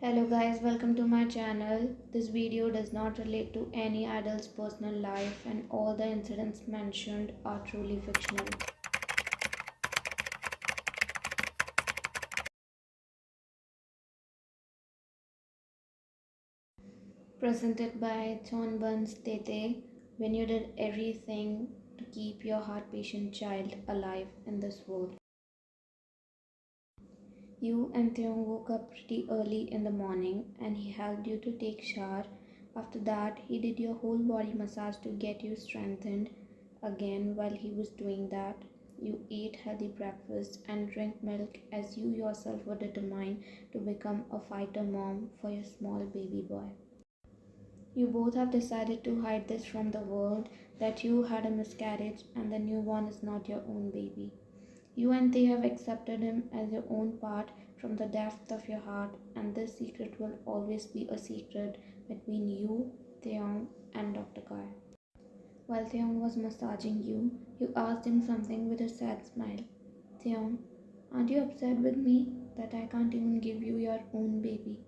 Hello guys, welcome to my channel. This video does not relate to any adult's personal life and all the incidents mentioned are truly fictional. Presented by Bunn'z when you did everything to keep your heart-patient child alive in this world. You and taehyung woke up pretty early in the morning and he helped you to take shower. After that, he did your whole body massage to get you strengthened. Again, while he was doing that, you ate healthy breakfast and drank milk as you yourself were determined to become a fighter mom for your small baby boy. You both have decided to hide this from the world, that you had a miscarriage and the newborn is not your own baby. You and they have accepted him as your own part from the depth of your heart, and this secret will always be a secret between you, taehyung, and Dr. Kai. While taehyung was massaging you, you asked him something with a sad smile. Taehyung, aren't you upset with me that I can't even give you your own baby?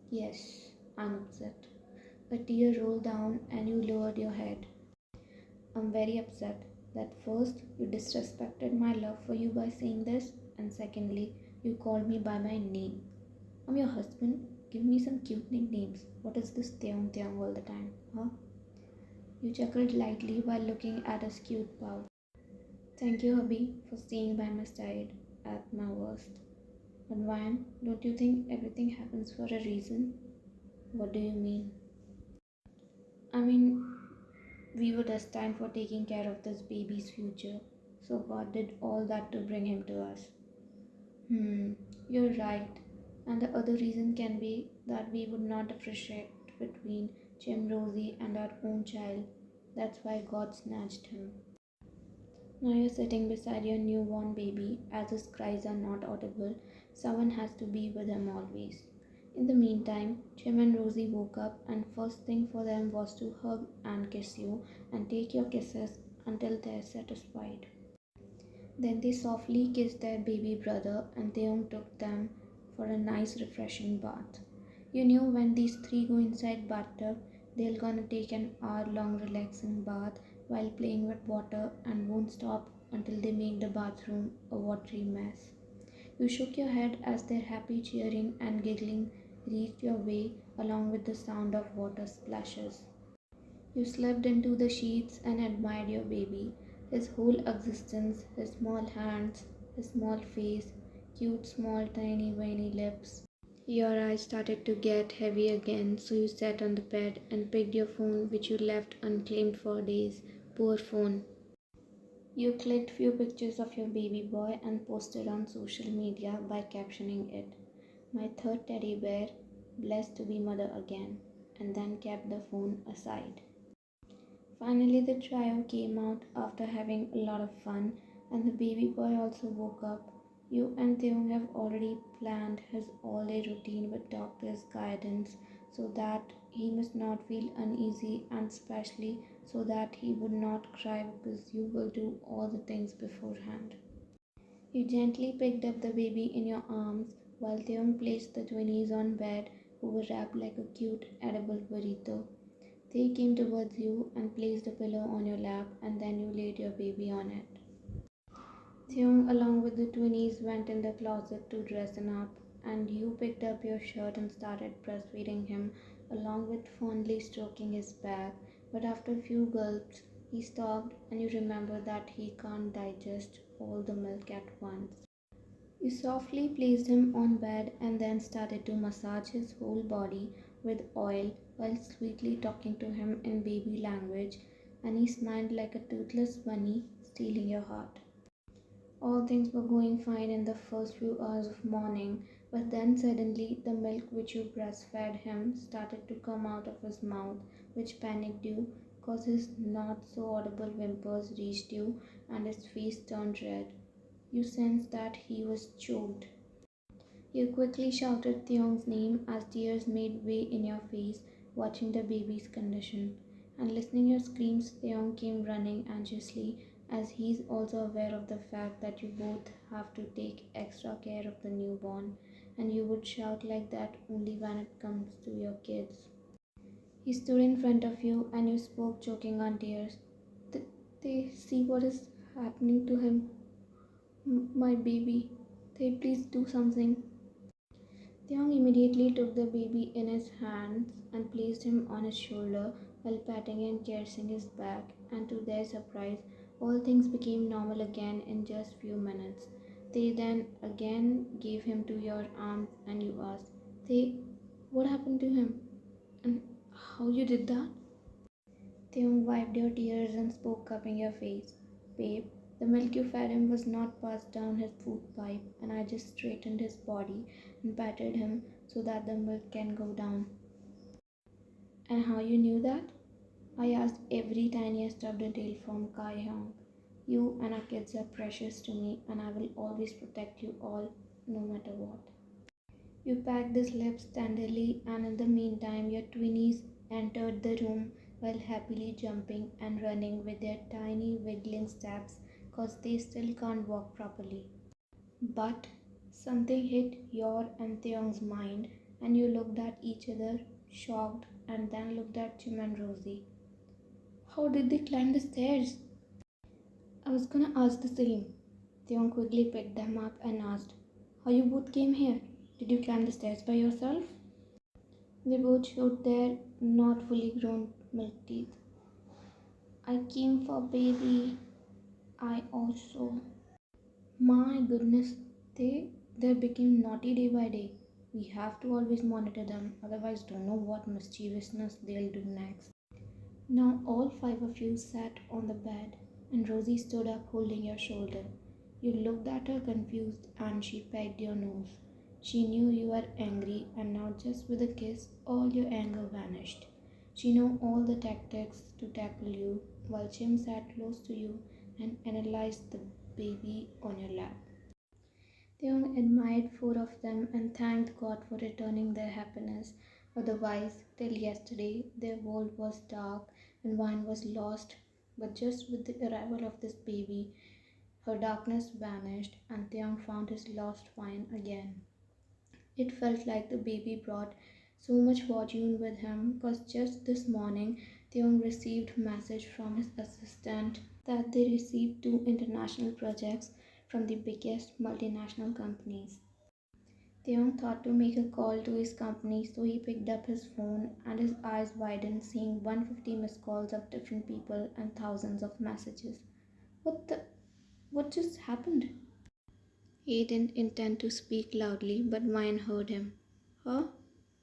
Yes, I'm upset. A tear rolled down and you lowered your head. I'm very upset that first you disrespected my love for you by saying this, and secondly, you called me by my name. I'm your husband. Give me some cute nicknames. What is this taehyung all the time, huh? You chuckled lightly while looking at his cute pouch. Thank you, hubby, for staying by my side at my worst. But Ryan, don't you think everything happens for a reason? What do you mean? I mean, we were destined for taking care of this baby's future, so God did all that to bring him to us. You're right. And the other reason can be that we would not appreciate between Jim Rosie and our own child. That's why God snatched him. Now you're sitting beside your newborn baby. As his cries are not audible, someone has to be with him always. In the meantime, Jim and Rosie woke up, and first thing for them was to hug and kiss you and take your kisses until they're satisfied. Then they softly kissed their baby brother, and taehyung took them for a nice refreshing bath. You knew when these three go inside bathtub, they're gonna take an hour-long relaxing bath while playing with water and won't stop until they make the bathroom a watery mess. You shook your head as their happy cheering and giggling reached your way along with the sound of water splashes. You slipped into the sheets and admired your baby, his whole existence, his small hands, his small face, cute small tiny veiny lips. Your eyes started to get heavy again, so you sat on the bed and picked your phone which you left unclaimed for days. Poor phone. You clicked few pictures of your baby boy and posted on social media by captioning it, "My third teddy bear, blessed to be mother again," and then kept the phone aside. Finally, the trio came out after having a lot of fun, and the baby boy also woke up. You and taehyung have already planned his all-day routine with doctor's guidance so that he must not feel uneasy, and especially so that he would not cry because you will do all the things beforehand. You gently picked up the baby in your arms while taehyung placed the twinnies on bed who were wrapped like a cute edible burrito. They came towards you and placed a pillow on your lap, and then you laid your baby on it. taehyung, along with the twinnies, went in the closet to dress up, and you picked up your shirt and started breastfeeding him, along with fondly stroking his back. But after a few gulps, he stopped, and you remember that he can't digest all the milk at once. You softly placed him on bed and then started to massage his whole body with oil while sweetly talking to him in baby language, and he smiled like a toothless bunny, stealing your heart. All things were going fine in the first few hours of morning, but then suddenly the milk which you breastfed him started to come out of his mouth, which panicked you, cause his not so audible whimpers reached you and his face turned red. You sensed that he was choked. You quickly shouted taehyung's name as tears made way in your face, watching the baby's condition. And listening your screams, taehyung came running anxiously, as he's also aware of the fact that you both have to take extra care of the newborn. and you would shout like that only when it comes to your kids. He stood in front of you and you spoke choking on tears. They see what is happening to him. My baby. They please do something. Taehyung immediately took the baby in his hands and placed him on his shoulder while patting and caressing his back, and to their surprise, all things became normal again in just few minutes. They then again gave him to your arms and you asked, They, what happened to him? And how you did that? Taehyung wiped your tears and spoke, cupping your face. Babe, the milk you fed him was not passed down his food pipe, and I just straightened his body and patted him so that the milk can go down. And how you knew that? I asked every tiniest of detail from Taehyung. You and our kids are precious to me, and I will always protect you all, no matter what. You packed his lips tenderly, and in the meantime, your twinnies entered the room while happily jumping and running with their tiny wiggling steps because they still can't walk properly. But something hit your and Taehyung's mind, and you looked at each other, shocked, and then looked at Jim and Rosie. How did they climb the stairs? I was gonna ask the same. Taehyung quickly picked them up and asked, How you both came here? Did you climb the stairs by yourself? They both showed their not fully grown milk teeth. I came for baby. I also. My goodness, they became naughty day by day. We have to always monitor them, otherwise don't know what mischievousness they'll do next. Now all five of you sat on the bed, and Rosie stood up holding your shoulder. You looked at her confused, and she pecked your nose. She knew you were angry, and now just with a kiss, all your anger vanished. She knew all the tactics to tackle you, while Jim sat close to you and analyzed the baby on your lap. Taehyung admired four of them and thanked God for returning their happiness. Otherwise, till yesterday, their world was dark and Wine was lost. But just with the arrival of this baby, her darkness vanished and Taehyung found his lost Wine again. It felt like the baby brought so much fortune with him because just this morning, Taehyung received a message from his assistant that they received two international projects from the biggest multinational companies. Taehyung thought to make a call to his company, so he picked up his phone and his eyes widened, seeing 150 missed calls of different people and thousands of messages. What just happened? He didn't intend to speak loudly, but Wine heard him. Huh?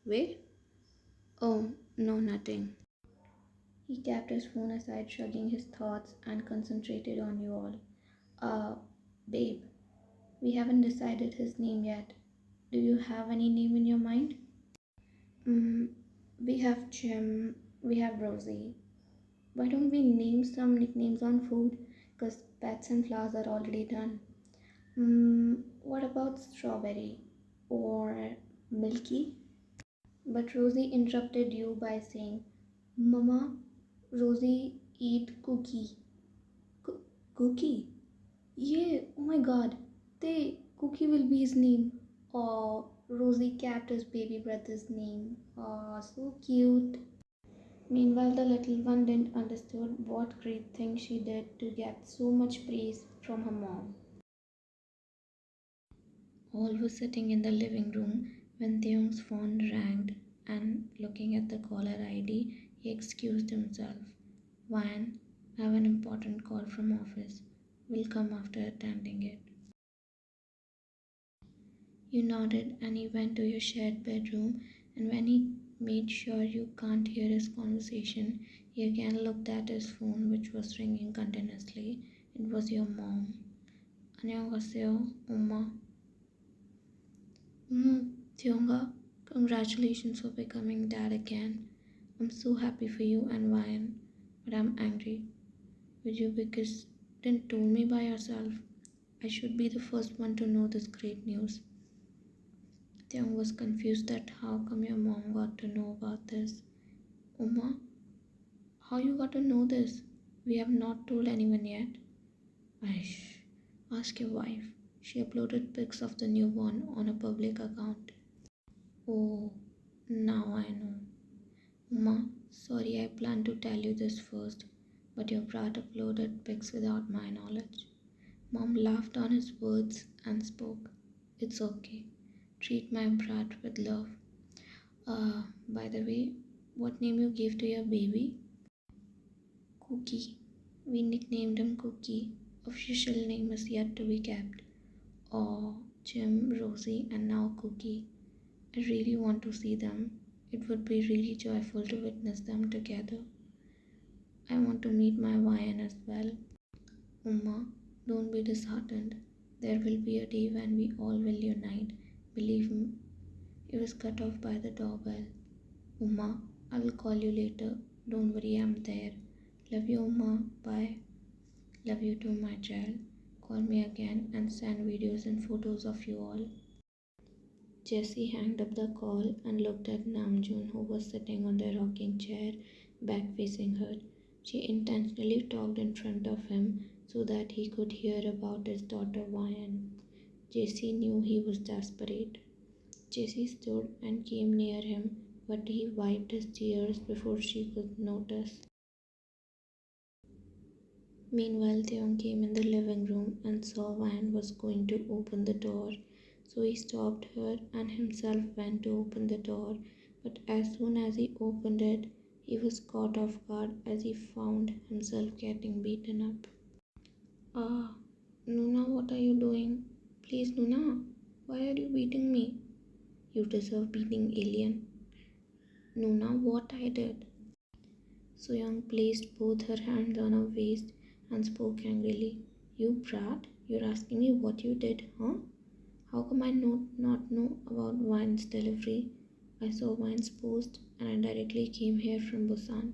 Wait? Oh, no, nothing. He kept his phone aside, shrugging his thoughts, and concentrated on you all. Uh, babe, we haven't decided his name yet. Do you have any name in your mind? Mm, we have Jim, we have Rosie. Why don't we name some nicknames on food? Because pets and flowers are already done. What about Strawberry or Milky? But Rosie interrupted you by saying, Mama, Rosie eat cookie. Cookie? Yeah, oh my god. Cookie will be his name. Oh, Rosie kept his baby brother's name. Oh, so cute. Meanwhile, the little one didn't understand what great thing she did to get so much praise from her mom. All were sitting in the living room when Taehyung's phone rang and looking at the caller ID, he excused himself. Wan, I have an important call from office. Will come after attending it. You nodded and he went to your shared bedroom, and when he made sure you can't hear his conversation, he again looked at his phone, which was ringing continuously. It was your mom. 안녕하세요, 엄마. Tionga, congratulations for becoming dad again. I'm so happy for you and Ryan, but I'm angry with you because you didn't tell me by yourself. I should be the first one to know this great news. Tiang was confused that how come your mom got to know about this. Uma, how you got to know this? We have not told anyone yet. Aish, ask your wife. She uploaded pics of the newborn on a public account. Oh, now I know. Ma, sorry, I planned to tell you this first, but your brat uploaded pics without my knowledge. Mom laughed on his words and spoke. It's okay. Treat my brat with love. By the way, what name you gave to your baby? Cookie. We nicknamed him Cookie. Official name is yet to be kept. Oh, Jim, Rosie, and now Cookie. I really want to see them. It would be really joyful to witness them together. I want to meet my YN as well. Uma, don't be disheartened. There will be a day when we all will unite. Believe me. He was cut off by the doorbell. Uma, I will call you later. Don't worry, I'm there. Love you, Uma. Bye. Love you too, my child. Call me again and send videos and photos of you all. Jessie hanged up the call and looked at Namjoon, who was sitting on the rocking chair, back facing her. She intentionally talked in front of him so that he could hear about his daughter YN. Jessie knew he was desperate. Jessie stood and came near him, but he wiped his tears before she could notice. Meanwhile, Taehyung came in the living room and saw YN was going to open the door. So he stopped her and himself went to open the door, but as soon as he opened it, he was caught off guard as he found himself getting beaten up. Ah, Nuna, what are you doing? Please, Nuna, why are you beating me? You deserve beating, alien. Nuna, what I did? Soyoung placed both her hands on her waist and spoke angrily. You brat, you're asking me what you did, huh? How come I not know about Wine's delivery? I saw Wine's post and I directly came here from Busan.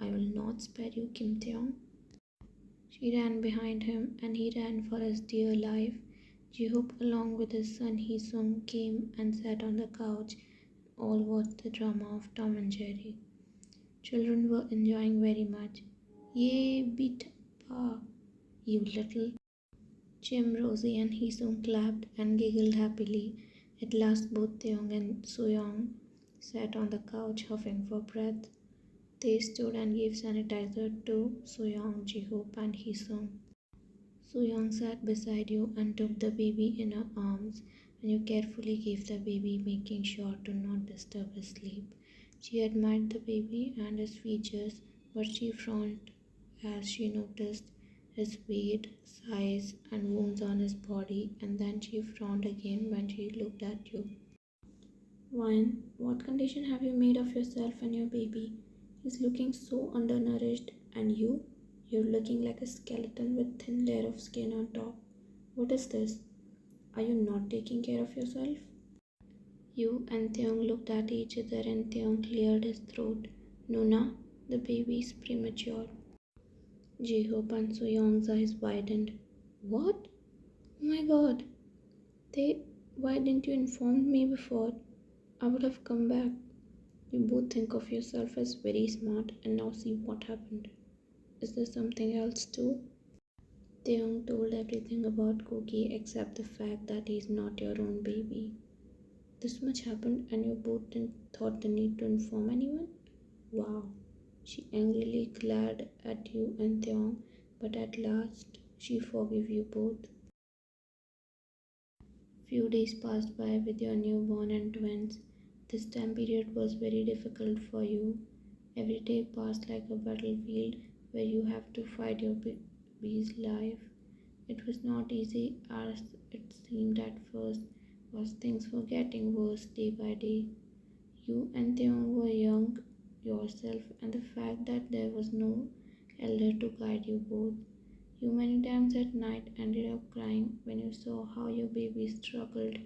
I will not spare you, Kim Taehyung. She ran behind him and he ran for his dear life. Jihoop along with his son Hee-sung came and sat on the couch and all watched the drama of Tom and Jerry. Children were enjoying very much. Yay, beat Pa, you little. Jim, Rosie and Hee-sung clapped and giggled happily. At last both Taehyung and Soyoung sat on the couch huffing for breath. They stood and gave sanitizer to Soyoung, Jihoop and Hee-sung. Soyoung sat beside you and took the baby in her arms, and you carefully gave the baby, making sure to not disturb his sleep. She admired the baby and his features, but she frowned as she noticed his weight, size, and wounds on his body, and then she frowned again when she looked at you. Wine, what condition have you made of yourself and your baby? He's looking so undernourished, and you're looking like a skeleton with thin layer of skin on top. What is this? Are you not taking care of yourself? You and Taehyung looked at each other and Taehyung cleared his throat. Nuna, the baby is premature. Jihoop and Soyoung's eyes widened. What? Oh my god. Why didn't you inform me before? I would have come back. You both think of yourself as very smart and now see what happened. Is there something else too? Taehyung told everything about Cookie except the fact that he's not your own baby. This much happened and you both didn't thought the need to inform anyone? Wow. She angrily glared at you and Taehyung, but at last she forgave you both. Few days passed by with your newborn and twins. This time period was very difficult for you. Every day passed like a battlefield where you have to fight your baby's life. It was not easy as it seemed at first, because things were getting worse day by day. You and Taehyung were young yourself, and the fact that there was no elder to guide you both. You many times at night ended up crying when you saw how your baby struggled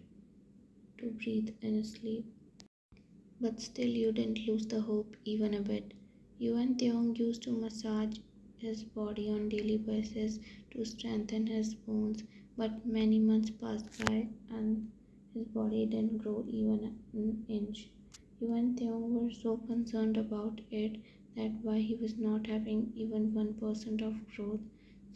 to breathe in his sleep. But still you didn't lose the hope even a bit. You and Taehyung used to massage his body on daily basis to strengthen his bones, but many months passed by and his body didn't grow even an inch. You and Taehyung were so concerned about it that why he was not having even 1% of growth.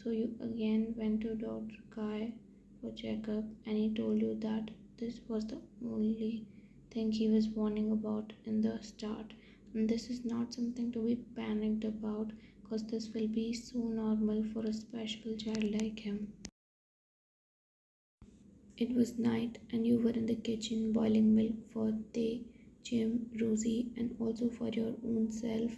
So you again went to Dr. Kai for checkup and he told you that this was the only thing he was warning about in the start. And this is not something to be panicked about because this will be so normal for a special child like him. It was night and you were in the kitchen boiling milk for Tae, Jim, Rosie, and also for your own self.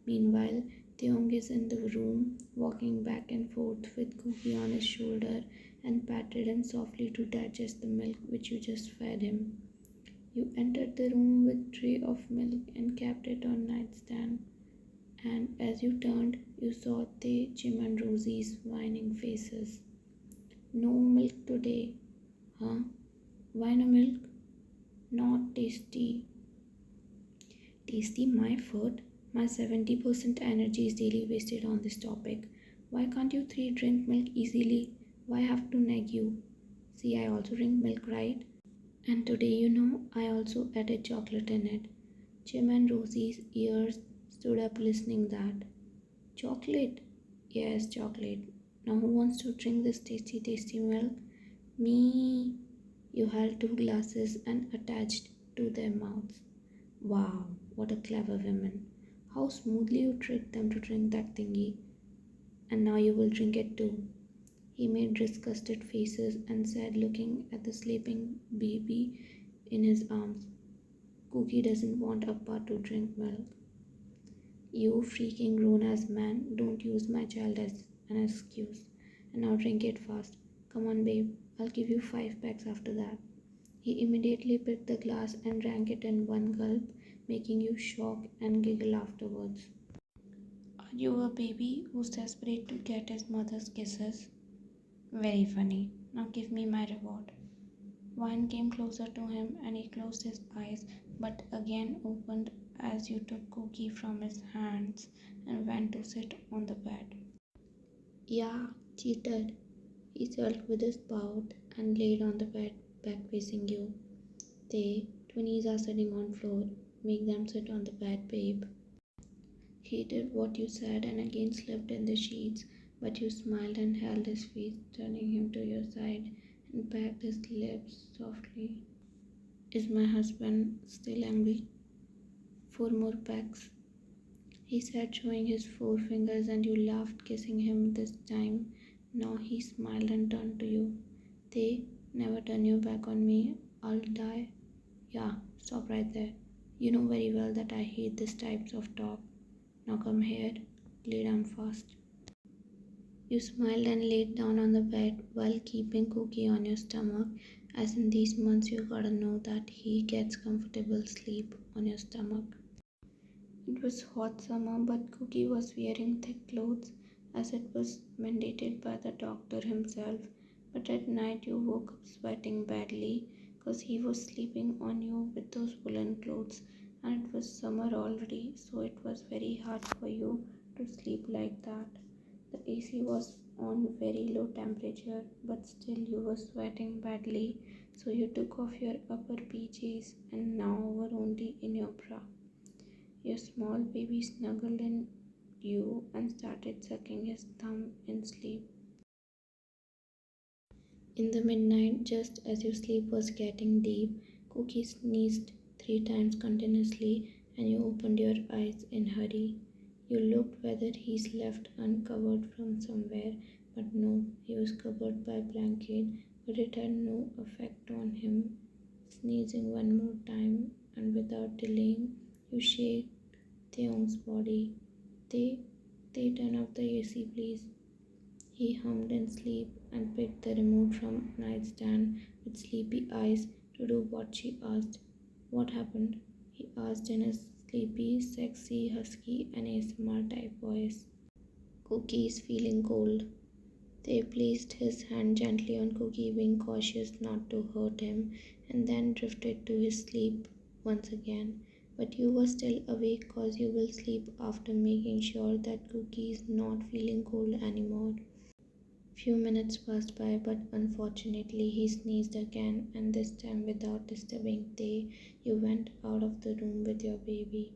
Meanwhile, Taehyung is in the room, walking back and forth with Cookie on his shoulder and patted him softly to digest the milk which you just fed him. You entered the room with tray of milk and kept it on nightstand. And as you turned, you saw Tae, Jim, and Rosie's whining faces. No milk today. Huh? Why no milk? Not tasty. Tasty my foot? My 70% energy is daily wasted on this topic. Why can't you three drink milk easily? Why have to nag you? See, I also drink milk, right? And today, I also added chocolate in it. Jim and Rosie's ears stood up listening that. Chocolate? Yes, chocolate. Now who wants to drink this tasty, tasty milk? Me. You held 2 glasses and attached to their mouths. Wow, what a clever woman. How smoothly you tricked them to drink that thingy. And now you will drink it too. He made disgusted faces and said, looking at the sleeping baby in his arms, Cookie doesn't want Appa to drink milk. You freaking grown-ass man, don't use my child as an excuse. And now drink it fast. Come on, babe, I'll give you 5 pecks after that. He immediately picked the glass and drank it in one gulp, making you shock and giggle afterwards. Are you a baby who's desperate to get his mother's kisses? Very funny. Now give me my reward. Wine came closer to him and he closed his eyes but again opened as you took Cookie from his hands and went to sit on the bed. Yeah, cheated. He said with his pout and laid on the bed back facing you. They, twinnies are sitting on floor. Make them sit on the bed, babe. He did what you said and again slept in the sheets, but you smiled and held his feet, turning him to your side and pecked his lips softly. Is my husband still angry? 4 more pecks, he said, showing his 4 fingers, and you laughed, kissing him this time. Now he smiled and turned to you. They never turn your back on me. I'll die. Yeah, stop right there. You know very well that I hate this types of talk. Now come here, lay down fast. You smiled and laid down on the bed while keeping Cookie on your stomach, as in these months you gotta know that he gets comfortable sleep on your stomach. It was hot summer, but Cookie was wearing thick clothes as it was mandated by the doctor himself. But at night you woke up sweating badly because he was sleeping on you with those woolen clothes, and it was summer already, so it was very hard for you to sleep like that. The AC was on very low temperature, but still you were sweating badly, so you took off your upper PJs and now were only in your bra. Your small baby snuggled in you and started sucking his thumb in sleep. In the midnight, just as your sleep was getting deep, Cookie sneezed 3 times continuously and you opened your eyes in a hurry. You looked whether he's left uncovered from somewhere, but no, he was covered by a blanket, but it had no effect on him. Sneezing one more time and without delaying, you shake Taehyung's body. They turn off the AC, please. He hummed in sleep and picked the remote from nightstand with sleepy eyes to do what she asked. What happened? He asked in his sleepy, sexy, husky and ASMR type voice. Cookie is feeling cold. They placed his hand gently on Cookie, being cautious not to hurt him, and then drifted to his sleep once again. But you were still awake cause you will sleep after making sure that Cookie is not feeling cold anymore. Few minutes passed by, but unfortunately he sneezed again, and this time without disturbing Tae, you went out of the room with your baby.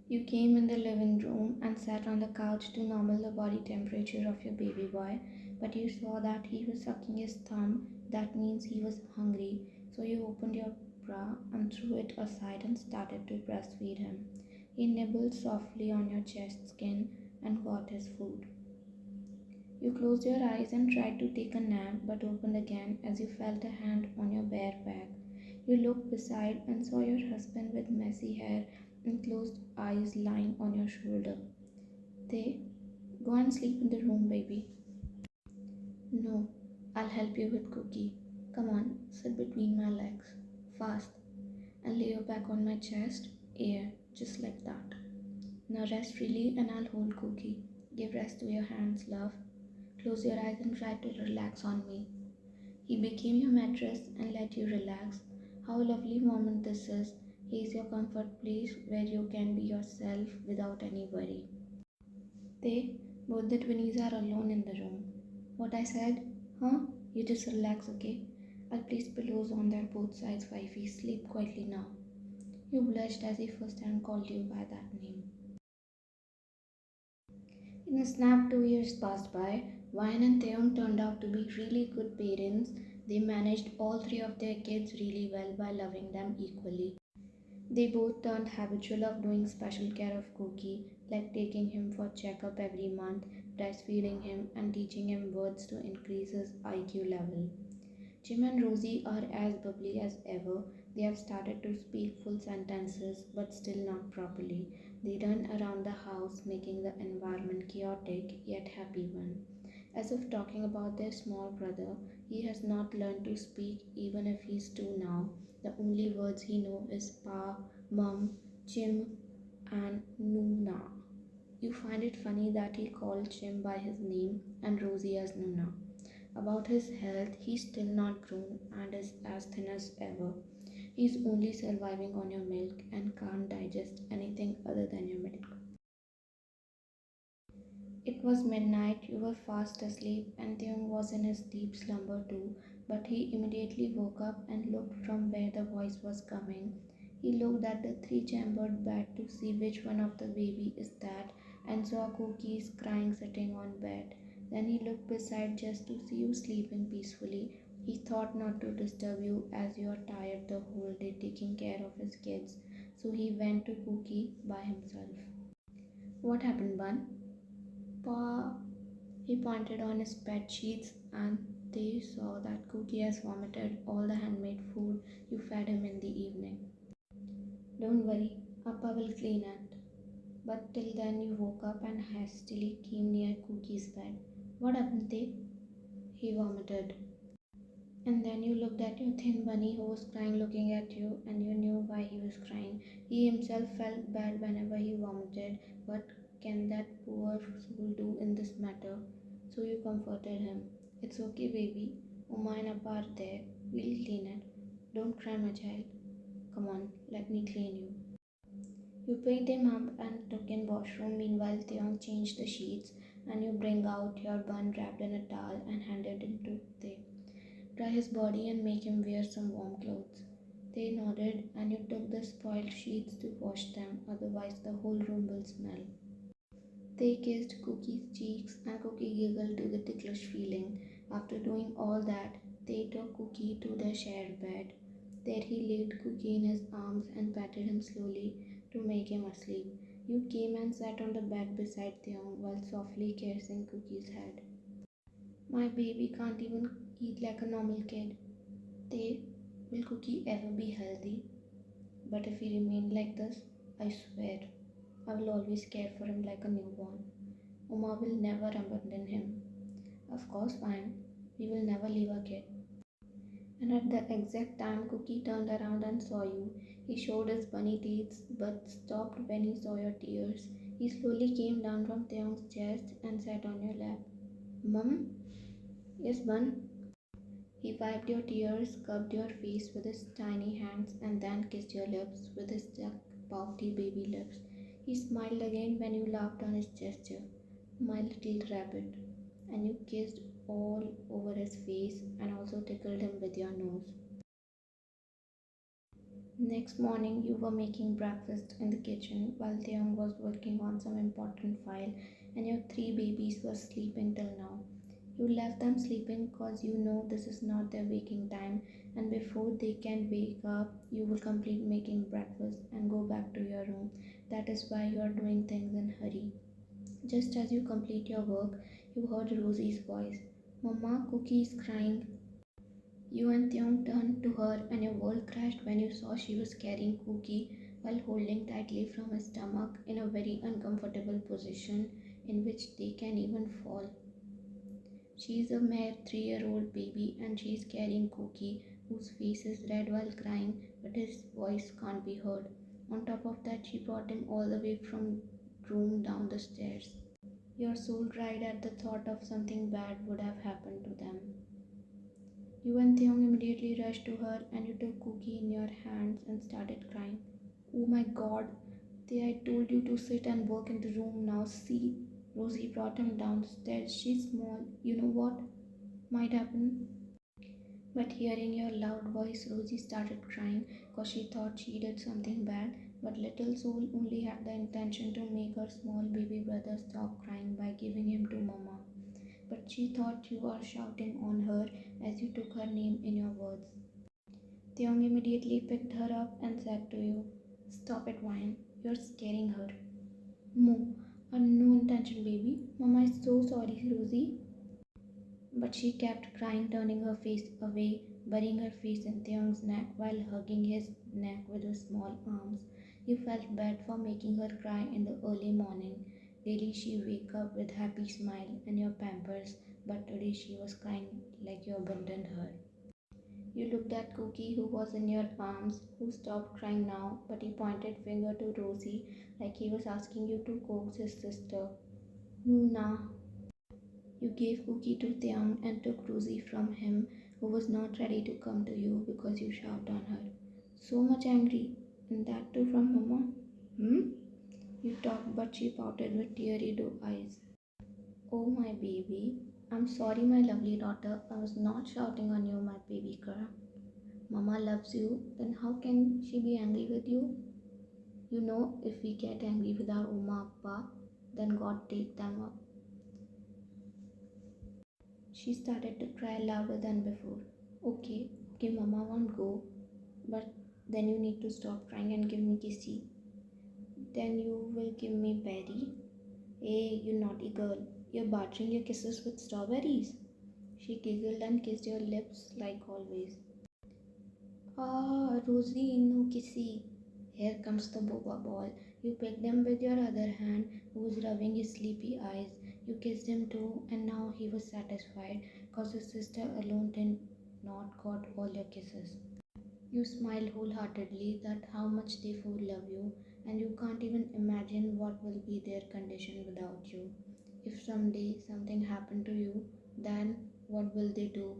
You came in the living room and sat on the couch to normal the body temperature of your baby boy, but you saw that he was sucking his thumb. That means he was hungry. So you opened your bra and threw it aside and started to breastfeed him. He nibbled softly on your chest skin and got his food. You closed your eyes and tried to take a nap, but opened again as you felt a hand on your bare back. You looked beside and saw your husband with messy hair and closed eyes lying on your shoulder. They, go and sleep in the room, baby. No, I'll help you with Cookie. Come on, sit between my legs. Fast. And lay your back on my chest. Yeah, just like that. Now rest freely and I'll hold Cookie. Give rest to your hands, love. Close your eyes and try to relax on me. He became your mattress and let you relax. How lovely moment this is. He is your comfort place where you can be yourself without any worry. They, both the twinnies, are alone in the room. What I said? Huh? You just relax, okay? I'll place pillows on their both sides, wifey. Sleep quietly now. You blushed as he first time called you by that name. In a snap, 2 years passed by. Wyan and Taehyung turned out to be really good parents. They managed all three of their kids really well by loving them equally. They both turned habitual of doing special care of Cookie, like taking him for checkup every month, breastfeeding him, and teaching him words to increase his IQ level. Jim and Rosie are as bubbly as ever. They have started to speak full sentences, but still not properly. They run around the house, making the environment chaotic yet happy one. As if talking about their small brother, he has not learned to speak even if he's 2 now. The only words he knows is Pa, Mum, Jim, and Nuna. You find it funny that he called Jim by his name and Rosie as Nuna. About his health, he's still not grown and is as thin as ever. He's only surviving on your milk and can't digest anything other than your milk. It was midnight, you were fast asleep, and Taehyung was in his deep slumber too, but he immediately woke up and looked from where the voice was coming. He looked at the three-chambered bed to see which one of the baby is that, and saw Cookies crying sitting on bed. Then he looked beside just to see you sleeping peacefully. He thought not to disturb you as you are tired the whole day taking care of his kids, so he went to Cookie by himself. What happened, Bun? Pa, he pointed on his bed sheets and they saw that Cookie has vomited all the handmade food you fed him in the evening. Don't worry, Appa will clean it. But till then you woke up and hastily came near Cookie's bed. What happened, Te? He vomited. And then you looked at your thin bunny who was crying looking at you and you knew why he was crying. He himself felt bad whenever he vomited, but can that poor soul do in this matter? So you comforted him. It's okay, baby. Uma and Appa are there. We'll clean it. Don't cry, my child. Come on, let me clean you. You picked him up and took in washroom. Meanwhile, Taehyung changed the sheets and you bring out your bun wrapped in a towel and handed it to Tae. Dry his body and make him wear some warm clothes. They nodded and you took the spoiled sheets to wash them, otherwise the whole room will smell. They kissed Cookie's cheeks and Cookie giggled to the ticklish feeling. After doing all that, they took Cookie to their shared bed. There he laid Cookie in his arms and patted him slowly to make him asleep. You came and sat on the bed beside Taehyung while softly caressing Cookie's head. My baby can't even eat like a normal kid. They, will Cookie ever be healthy? But if he remained like this, I swear, I will always care for him like a newborn. Uma will never abandon him. Of course, fine. We will never leave our kid. And at the exact time Cookie turned around and saw you, he showed his bunny teeth but stopped when he saw your tears. He slowly came down from Taehyung's chest and sat on your lap. Mum? Yes, Bun? He wiped your tears, cupped your face with his tiny hands, and then kissed your lips with his stuck, pouty baby lips. He smiled again when you laughed on his gesture. My little rabbit. And you kissed all over his face and also tickled him with your nose. Next morning, you were making breakfast in the kitchen while Taehyung was working on some important file, and your 3 babies were sleeping till now. You left them sleeping because you know this is not their waking time, and before they can wake up, you will complete making breakfast and go back to your room. That is why you are doing things in hurry. Just as you complete your work, you heard Rosie's voice. Mama, Cookie is crying. You and Taehyung turned to her and your world crashed when you saw she was carrying Cookie while holding tightly from his stomach in a very uncomfortable position in which they can even fall. She is a mere 3-year-old baby and she is carrying Cookie, whose face is red while crying, but his voice can't be heard. On top of that, she brought him all the way from room down the stairs. Your soul dried at the thought of something bad would have happened to them. You and Taehyung immediately rushed to her and you took Cookie in your hands and started crying. Oh my god, I told you to sit and work in the room now. See, Rosie brought him downstairs. She's small. You know what might happen? But hearing your loud voice, Rosie started crying because she thought she did something bad. But little soul only had the intention to make her small baby brother stop crying by giving him to Mama. But she thought you were shouting on her as you took her name in your words. Taehyung immediately picked her up and said to you, Stop it, Wine. You're scaring her. Moo, a no intention baby. Mama is so sorry, Rosie. But she kept crying, turning her face away, burying her face in Taehyung's neck while hugging his neck with her small arms. You felt bad for making her cry in the early morning. Daily she wake up with happy smile and your pampers, but today she was crying like you abandoned her. You looked at Cookie, who was in your arms, who stopped crying now, but he pointed finger to Rosie like he was asking you to coax his sister. Nuna. You gave Cookie to Taehyung and took Rosie from him, who was not ready to come to you because you shouted on her. So much angry, and that too from Mama? You talked, but she pouted with teary eyes. Oh, my baby. I'm sorry, my lovely daughter. I was not shouting on you, my baby girl. Mama loves you, then how can she be angry with you? You know, if we get angry with our Oma Appa, then God take them up. She started to cry louder than before. Okay, Mama won't go, but then you need to stop crying and give me kissy. Then you will give me berry. Hey, you naughty girl, you're bartering your kisses with strawberries. She giggled and kissed your lips like always. Ah, Rosie, no kissy. Here comes the boba ball. You picked him with your other hand, who was rubbing his sleepy eyes. You kissed him too, and now he was satisfied, cause his sister alone did not got all your kisses. You smiled wholeheartedly that how much they four love you, and you can't even imagine what will be their condition without you. If someday something happened to you, then what will they do?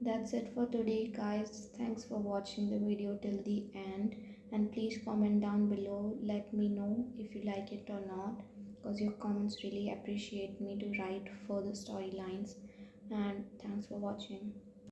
That's it for today, guys. Thanks for watching the video till the end, and please comment down below, let me know if you like it or not, because your comments really appreciate me to write further storylines. And thanks for watching.